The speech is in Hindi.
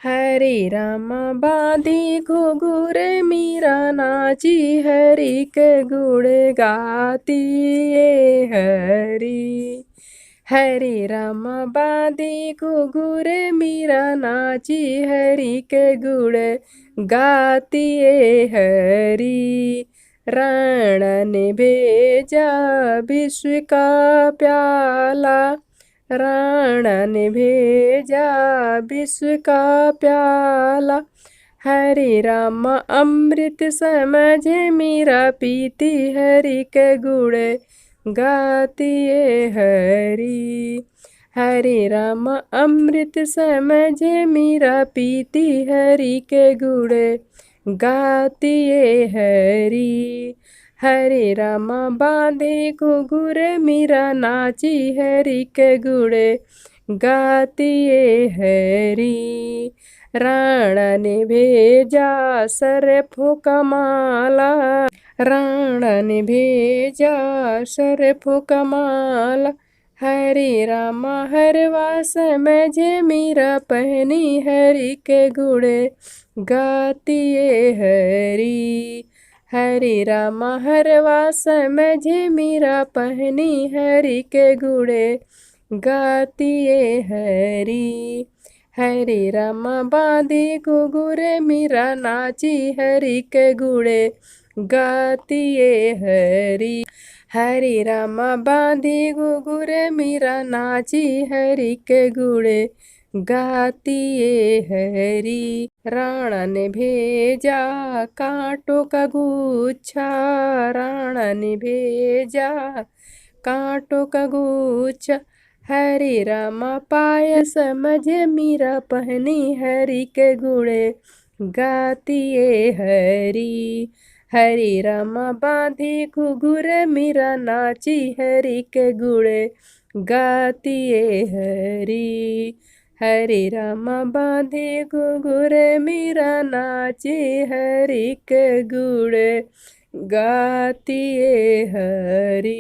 हरे राम बांधी घुघुर मीरा नाची, हरि के गुण गाती ये हरि। हरे राम बांधी घुघुर मीरा नाची, हरि के गुण गाती ये हरि। रण ने भेजा विश्व का प्याला, रण ने भेजा विश्व का प्याला। हरे राम अमृत समझे मीरा पीती, हरि के गुण गाती ये हरि। हरे राम अमृत समझे मीरा पीती, हरि के गुण गाती ये हरि। हरे राम बांधे घुघुर मीरा नाची, हरि के गुण गाती ये हरि। राण ने भेजा सरफों का माला, राण ने भेजा सरफों का माला। हरे राम हरवा समझे मीरा पहनी, हरि के गुण गाती ये हरि। हरे राम हरवा समझे मीरा पहनी, हरि के गुण गाती ये हरि। हरे राम बांधे घुघुर मीरा नाची, हरि के गुण गाती ये हरि। हरे राम बांधे घुघुर मीरा नाची, हरि के गुण गाती ये हरि। राण ने भेजा कांटों का गुच्छा, राण ने भेजा कांटों का गुच्छा। हरे राम पाय समझ मीरा पहनी, हरि के गुण गाती ये हरि। हरे राम बांधे घुघुर मीरा नाची, हरि के गुण गाती ये हरि। हरे राम बांधे घुघुर मीरा नाची, हरि के गुण गाती ये हरि।